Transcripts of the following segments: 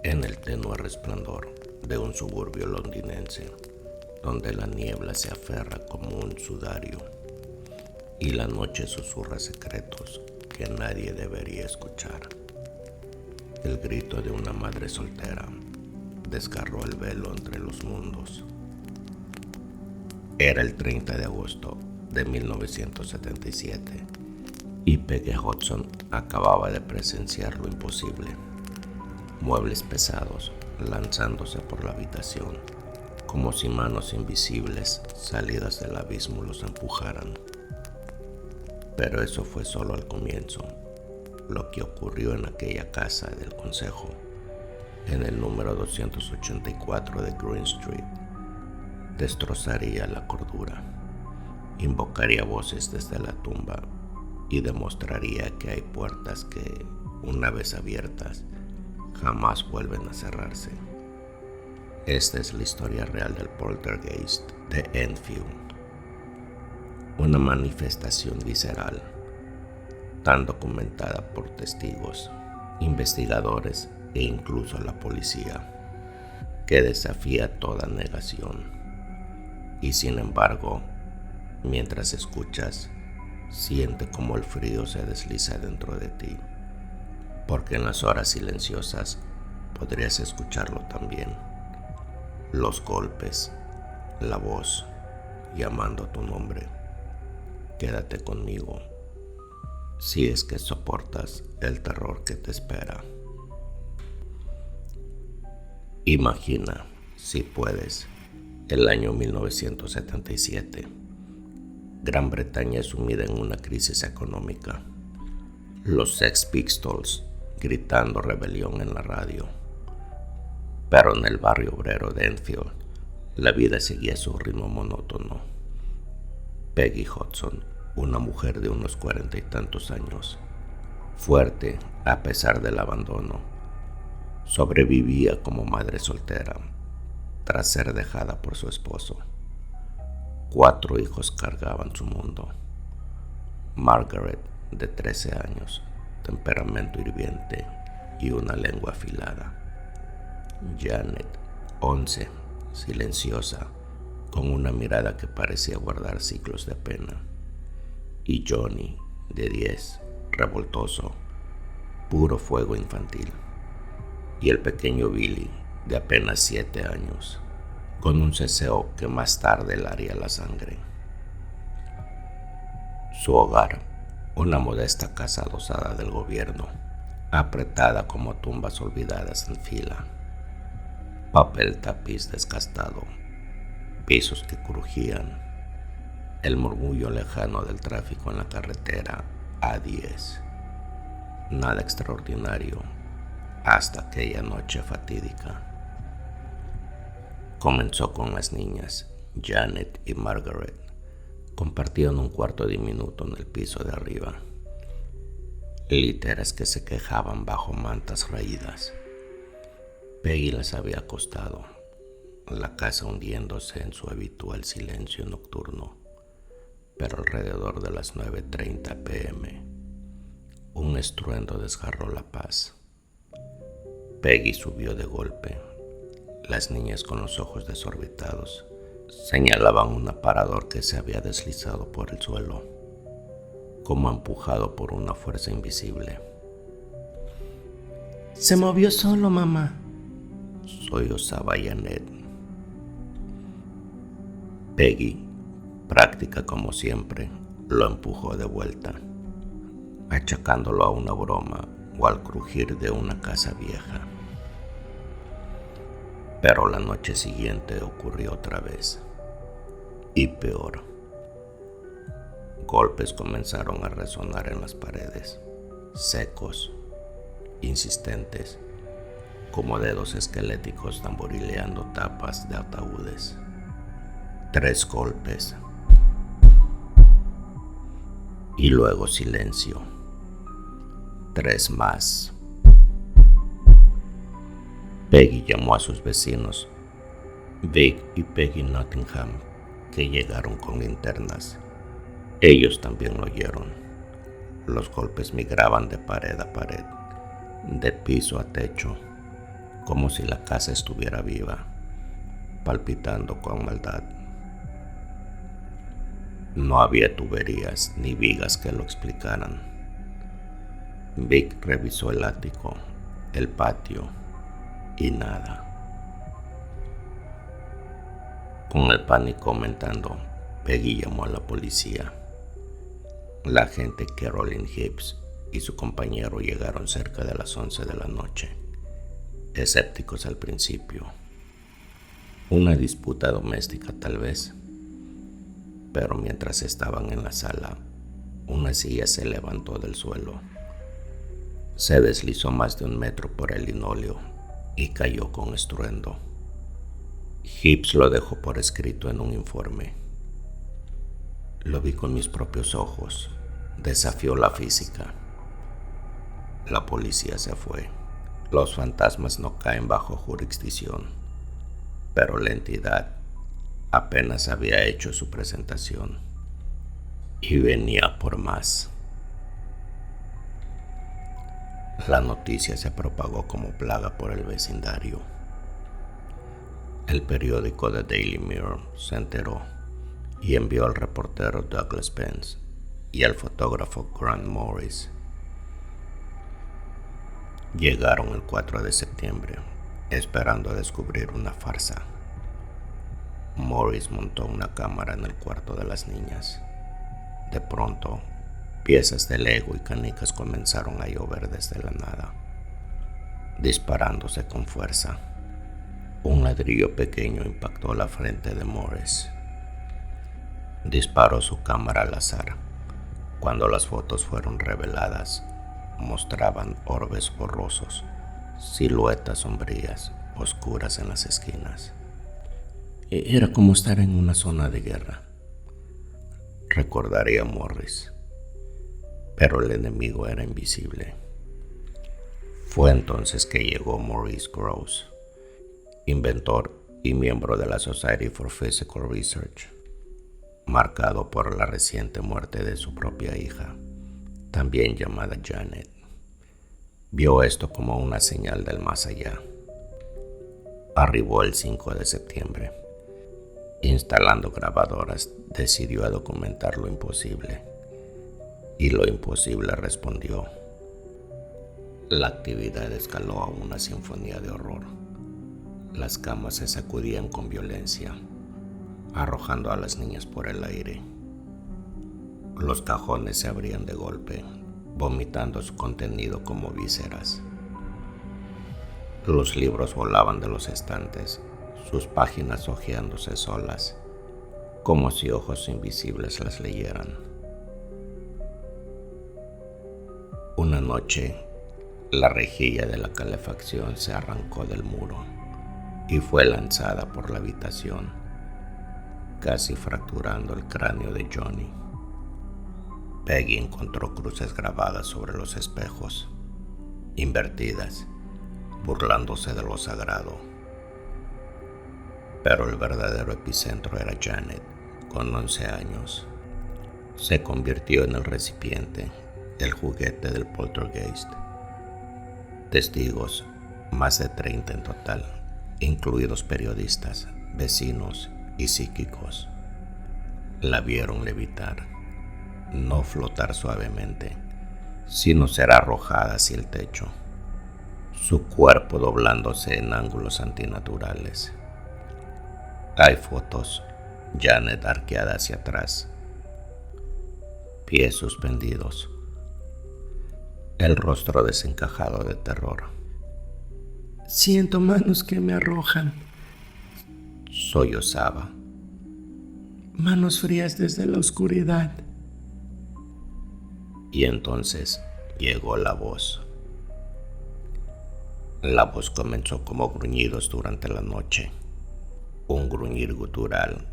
En el tenue resplandor de un suburbio londinense, donde la niebla se aferra como un sudario y la noche susurra secretos que nadie debería escuchar, el grito de una madre soltera desgarró el velo entre los mundos. Era el 30 de agosto de 1977 y Peggy Hudson acababa de presenciar lo imposible. Muebles pesados lanzándose por la habitación, como si manos invisibles salidas del abismo los empujaran. Pero eso fue solo el comienzo. Lo que ocurrió en aquella casa del consejo, en el número 284 de Green Street, destrozaría la cordura, invocaría voces desde la tumba y demostraría que hay puertas que, una vez abiertas, jamás vuelven a cerrarse. Esta es la historia real del poltergeist de Enfield, una manifestación visceral, tan documentada por testigos, investigadores e incluso la policía, que desafía toda negación. Y sin embargo, mientras escuchas, siente como el frío se desliza dentro de ti, porque en las horas silenciosas podrías escucharlo también. Los golpes, la voz llamando tu nombre. Quédate conmigo, si es que soportas el terror que te espera. Imagina, si puedes, el año 1977. Gran Bretaña es sumida en una crisis económica. Los Sex Pistols gritando rebelión en la radio. Pero en el barrio obrero de Enfield, la vida seguía su ritmo monótono. Peggy Hudson, una mujer de unos 40 y tantos años, fuerte a pesar del abandono, sobrevivía como madre soltera tras ser dejada por su esposo. 4 hijos cargaban su mundo. Margaret, de 13 años, temperamento hirviente y una lengua afilada. Janet, 11, silenciosa, con una mirada que parecía guardar siglos de pena. Y Johnny, de 10, revoltoso, puro fuego infantil. Y el pequeño Billy, de apenas 7 años, con un ceseo que más tarde le haría la sangre. Su hogar, una modesta casa adosada del gobierno, apretada como tumbas olvidadas en fila. Papel tapiz desgastado, pisos que crujían, el murmullo lejano del tráfico en la carretera A10. Nada extraordinario hasta aquella noche fatídica. Comenzó con las niñas. Janet y Margaret compartían un cuarto diminuto en el piso de arriba. Literas que se quejaban bajo mantas raídas. Peggy las había acostado, la casa hundiéndose en su habitual silencio nocturno. Pero alrededor de las 9:30 p.m., un estruendo desgarró la paz. Peggy subió de golpe. Las niñas, con los ojos desorbitados, señalaban un aparador que se había deslizado por el suelo, como empujado por una fuerza invisible. Se movió solo, mamá, sollozaba Janet. Peggy, práctica como siempre, lo empujó de vuelta, achacándolo a una broma o al crujir de una casa vieja. Pero la noche siguiente ocurrió otra vez, y peor. Golpes comenzaron a resonar en las paredes, secos, insistentes, como dedos esqueléticos tamborileando tapas de ataúdes. 3 golpes. Y luego silencio. 3 más. Peggy llamó a sus vecinos, Vic y Peggy Nottingham, que llegaron con linternas. Ellos también lo oyeron. Los golpes migraban de pared a pared, de piso a techo, como si la casa estuviera viva, palpitando con maldad. No había tuberías ni vigas que lo explicaran. Vic revisó el ático, el patio y nada. Con el pánico aumentando, Peggy llamó a la policía. La agente Carolyn Hibbs y su compañero llegaron cerca de las 11 de la noche, escépticos al principio. Una disputa doméstica tal vez, pero mientras estaban en la sala, una silla se levantó del suelo. Se deslizó más de 1 metro por el linóleo y cayó con estruendo. Hibbs lo dejó por escrito en un informe. Lo vi con mis propios ojos. Desafió la física. La policía se fue. Los fantasmas no caen bajo jurisdicción, pero la entidad apenas había hecho su presentación y venía por más. La noticia se propagó como plaga por el vecindario. El periódico The Daily Mirror se enteró y envió al reportero Douglas Pence y al fotógrafo Grant Morris. Llegaron el 4 de septiembre, esperando descubrir una farsa. Morris montó una cámara en el cuarto de las niñas. De pronto, piezas de Lego y canicas comenzaron a llover desde la nada, disparándose con fuerza. Un ladrillo pequeño impactó la frente de Morris. Disparó su cámara al azar. Cuando las fotos fueron reveladas, mostraban orbes borrosos, siluetas sombrías, oscuras en las esquinas. Era como estar en una zona de guerra, recordaría Morris. Pero el enemigo era invisible. Fue entonces que llegó Maurice Grosse, inventor y miembro de la Society for Physical Research, marcado por la reciente muerte de su propia hija, también llamada Janet. Vio esto como una señal del más allá. Arribó el 5 de septiembre. Instalando grabadoras, decidió documentar lo imposible. Y lo imposible respondió. La actividad escaló a una sinfonía de horror. Las camas se sacudían con violencia, arrojando a las niñas por el aire. Los cajones se abrían de golpe, vomitando su contenido como vísceras. Los libros volaban de los estantes, sus páginas hojeándose solas, como si ojos invisibles las leyeran. Una noche, la rejilla de la calefacción se arrancó del muro y fue lanzada por la habitación, casi fracturando el cráneo de Johnny. Peggy encontró cruces grabadas sobre los espejos, invertidas, burlándose de lo sagrado. Pero el verdadero epicentro era Janet, con 11 años. Se convirtió en el recipiente, el juguete del poltergeist. Testigos, más de 30 en total, incluidos periodistas, vecinos y psíquicos, la vieron levitar, no flotar suavemente, sino ser arrojada hacia el techo, su cuerpo doblándose en ángulos antinaturales. Hay fotos, Janet arqueada hacia atrás, pies suspendidos, el rostro desencajado de terror. Siento manos que me arrojan, sollozaba. Manos frías desde la oscuridad. Y entonces llegó la voz. La voz comenzó como gruñidos durante la noche, un gruñir gutural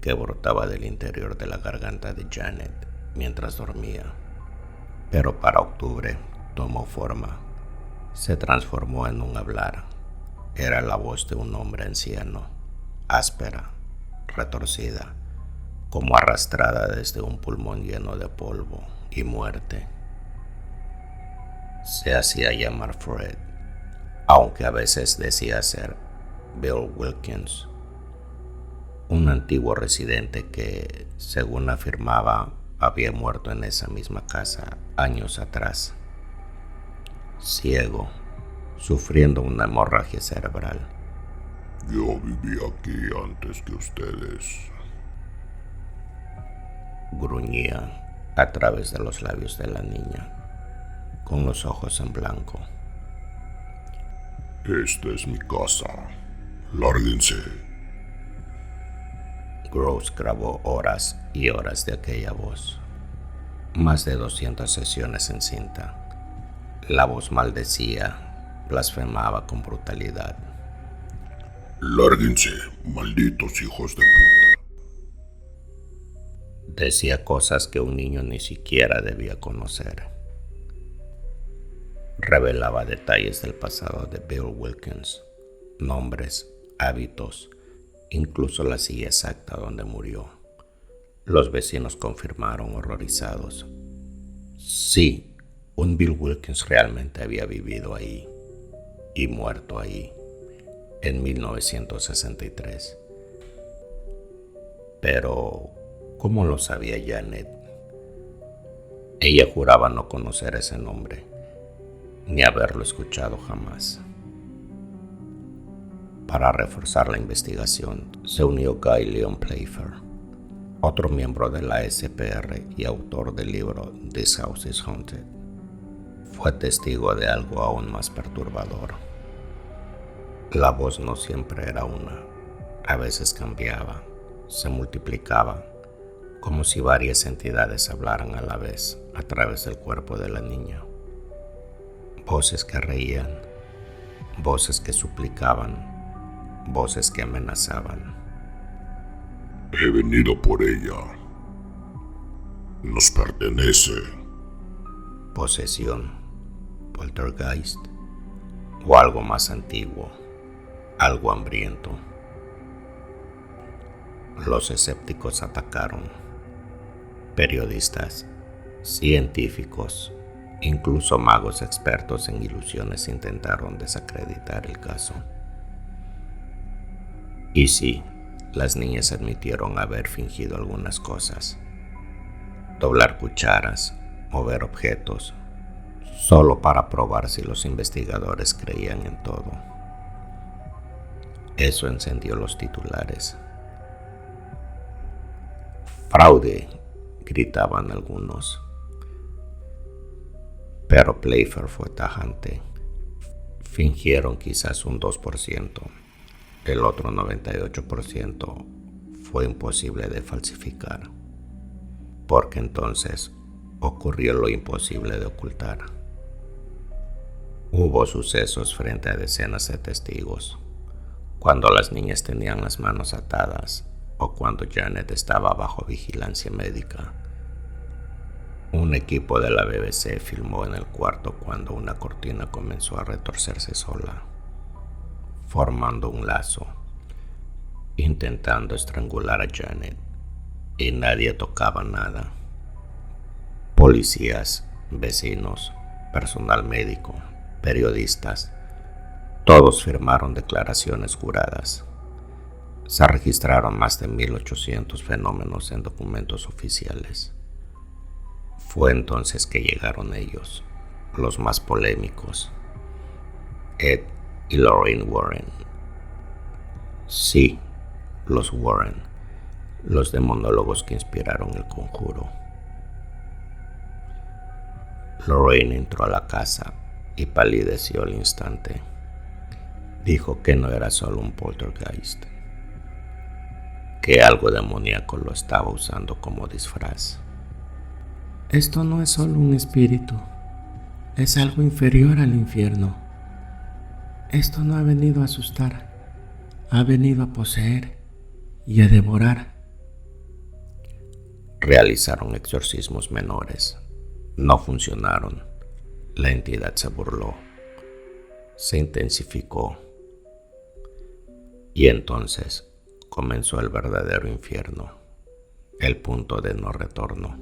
que brotaba del interior de la garganta de Janet mientras dormía. Pero para octubre tomó forma, se transformó en un hablar. Era la voz de un hombre anciano, áspera, retorcida, como arrastrada desde un pulmón lleno de polvo y muerte. Se hacía llamar Fred. aunque a veces decía ser Bill Wilkins, un antiguo residente que, según afirmaba, había muerto en esa misma casa años atrás, ciego, sufriendo una hemorragia cerebral. Yo viví aquí antes que ustedes. Gruñía a través de los labios de la niña, con los ojos en blanco. Esta es mi casa. Lárguense. Gross grabó horas y horas de aquella voz. Más de 200 sesiones en cinta. La voz maldecía, blasfemaba con brutalidad. Lárguense, malditos hijos de puta. Decía cosas que un niño ni siquiera debía conocer. Revelaba detalles del pasado de Bill Wilkins, nombres, hábitos, incluso la silla exacta donde murió. Los vecinos confirmaron horrorizados. Sí, un Bill Wilkins realmente había vivido ahí y muerto ahí en 1963. Pero, ¿cómo lo sabía Janet? Ella juraba no conocer ese nombre, ni haberlo escuchado jamás. Para reforzar la investigación, se unió Guy Leon Playfair, otro miembro de la SPR y autor del libro This House is Haunted. Fue testigo de algo aún más perturbador. La voz no siempre era una, a veces cambiaba, se multiplicaba, como si varias entidades hablaran a la vez a través del cuerpo de la niña. Voces que reían, voces que suplicaban, voces que amenazaban. He venido por ella. Nos pertenece. Posesión, poltergeist o algo más antiguo, algo hambriento. Los escépticos atacaron. Periodistas, científicos, incluso magos expertos en ilusiones intentaron desacreditar el caso. Y sí, las niñas admitieron haber fingido algunas cosas. Doblar cucharas, mover objetos, solo para probar si los investigadores creían en todo. Eso encendió los titulares. ¡Fraude!, gritaban algunos. Pero Playfair fue tajante. Fingieron quizás un 2%. El otro 98% fue imposible de falsificar, porque entonces ocurrió lo imposible de ocultar. Hubo sucesos frente a decenas de testigos, cuando las niñas tenían las manos atadas o cuando Janet estaba bajo vigilancia médica. Un equipo de la BBC filmó en el cuarto cuando una cortina comenzó a retorcerse sola, formando un lazo, intentando estrangular a Janet, y nadie tocaba nada. Policías, vecinos, personal médico, periodistas, todos firmaron declaraciones juradas. Se registraron más de 1800 fenómenos en documentos oficiales. Fue entonces que llegaron ellos, los más polémicos, Ed y Lorraine Warren. Sí, los Warren, los demonólogos que inspiraron el conjuro. Lorraine entró a la casa y palideció al instante. Dijo que no era solo un poltergeist, que algo demoníaco lo estaba usando como disfraz. Esto no es solo un espíritu, es algo inferior al infierno. Esto no ha venido a asustar, ha venido a poseer y a devorar. Realizaron exorcismos menores. No funcionaron. La entidad se burló. Se intensificó. Y entonces comenzó el verdadero infierno, el punto de no retorno.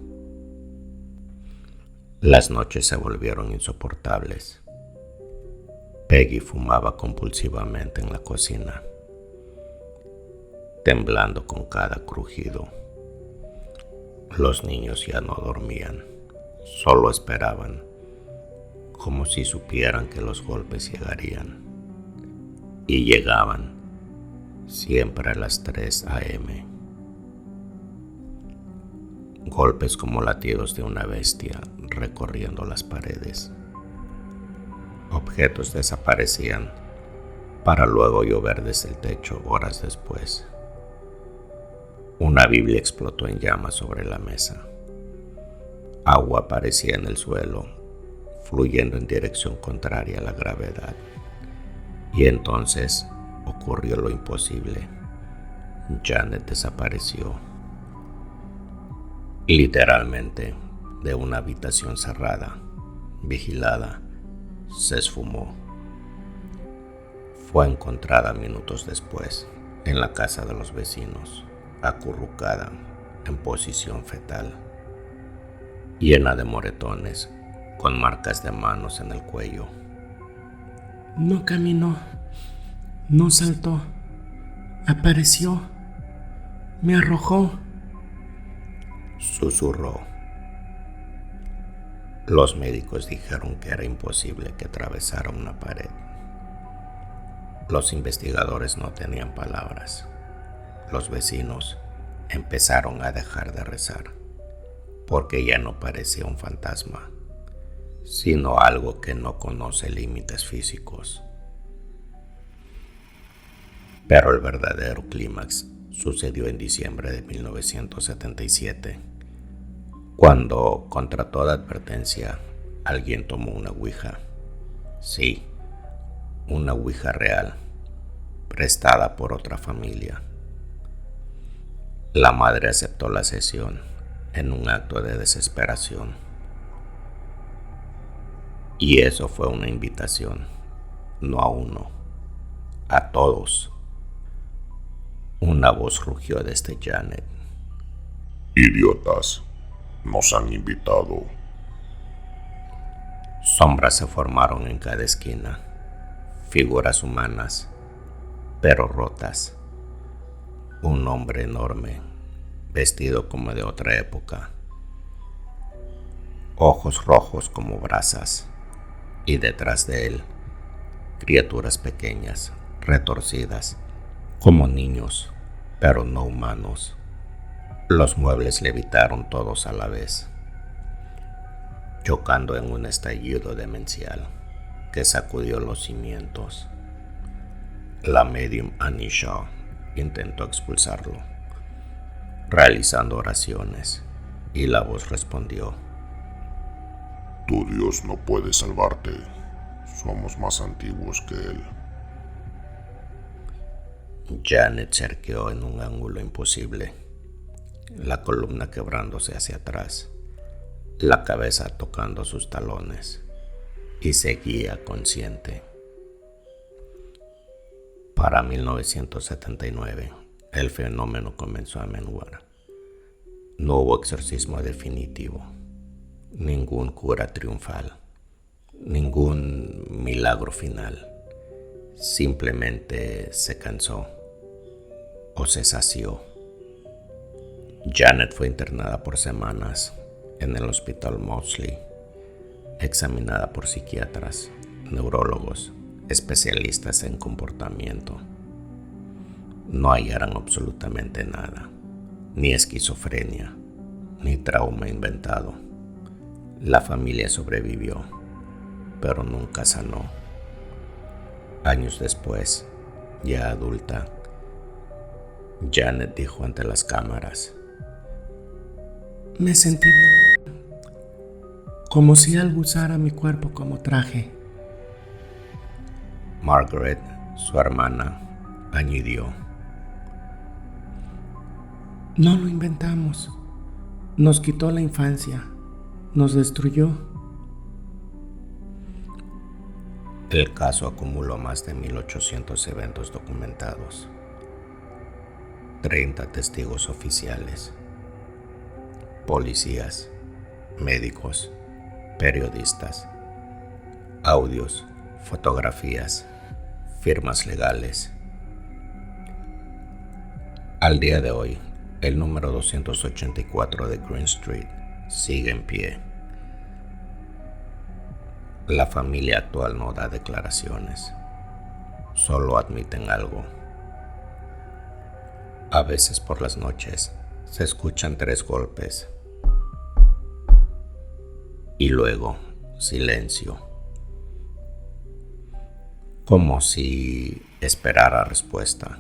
Las noches se volvieron insoportables. Peggy fumaba compulsivamente en la cocina, temblando con cada crujido. Los niños ya no dormían, solo esperaban, como si supieran que los golpes llegarían. Y llegaban, siempre a las 3 a.m. Golpes como latidos de una bestia recorriendo las paredes. Objetos desaparecían para luego llover desde el techo horas después. Una Biblia explotó en llamas sobre la mesa. Agua aparecía en el suelo, fluyendo en dirección contraria a la gravedad. Y entonces ocurrió lo imposible. Janet desapareció. Literalmente, de una habitación cerrada, vigilada, se esfumó. Fue encontrada minutos después en la casa de los vecinos, acurrucada en posición fetal, llena de moretones, con marcas de manos en el cuello. No caminó, no saltó, apareció, me arrojó, susurró. Los médicos dijeron que era imposible que atravesara una pared. Los investigadores no tenían palabras. Los vecinos empezaron a dejar de rezar, porque ya no parecía un fantasma, sino algo que no conoce límites físicos. Pero el verdadero clímax sucedió en diciembre de 1977, cuando, contra toda advertencia, alguien tomó una ouija. Sí, una ouija real, prestada por otra familia. La madre aceptó la sesión en un acto de desesperación. Y eso fue una invitación, no a uno, a todos. Una voz rugió desde Janet. Idiotas, nos han invitado. Sombras se formaron en cada esquina, figuras humanas, pero rotas. Un hombre enorme, vestido como de otra época, ojos rojos como brasas, y detrás de él, criaturas pequeñas, retorcidas, como niños, pero no humanos. Los muebles levitaron todos a la vez, chocando en un estallido demencial que sacudió los cimientos. La medium Annie Shaw intentó expulsarlo, realizando oraciones, y la voz respondió: Tu Dios no puede salvarte. Somos más antiguos que él. Janet se arqueó en un ángulo imposible, la columna quebrándose hacia atrás, la cabeza tocando sus talones, y seguía consciente. Para 1979, el fenómeno comenzó a menguar. No hubo exorcismo definitivo, ningún cura triunfal, ningún milagro final. Simplemente se cansó o se sació. Janet fue internada por semanas en el hospital Maudsley, examinada por psiquiatras, neurólogos, especialistas en comportamiento. No hallaron absolutamente nada, ni esquizofrenia, ni trauma inventado. La familia sobrevivió, pero nunca sanó. Años después, ya adulta, Janet dijo ante las cámaras: me sentí bien, como si algo usara mi cuerpo como traje. Margaret, su hermana, añadió: no lo inventamos, nos quitó la infancia, nos destruyó. El caso acumuló más de 1,800 eventos documentados, 30 testigos oficiales, policías, médicos, periodistas, audios fotografías, firmas legales. Al día de hoy, el número 284 de Green Street sigue en pie. La familia actual no da declaraciones, solo admiten algo. A veces por las noches se escuchan 3 golpes y luego silencio, como si esperara respuesta.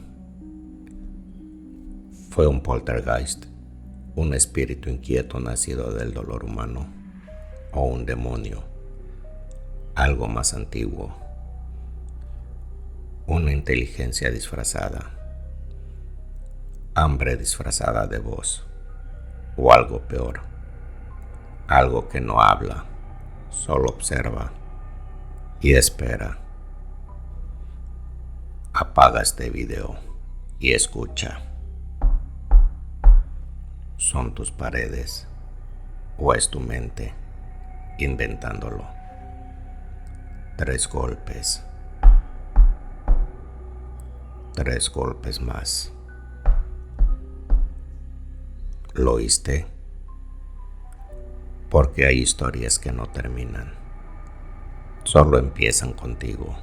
Fue un poltergeist, un espíritu inquieto nacido del dolor humano, o un demonio, algo más antiguo, una inteligencia disfrazada, hambre disfrazada de voz, o algo peor, algo que no habla, solo observa y espera. Apaga este video y escucha. ¿Son tus paredes o es tu mente inventándolo? 3 golpes. 3 golpes más. ¿Lo oíste? Porque hay historias que no terminan, solo empiezan contigo.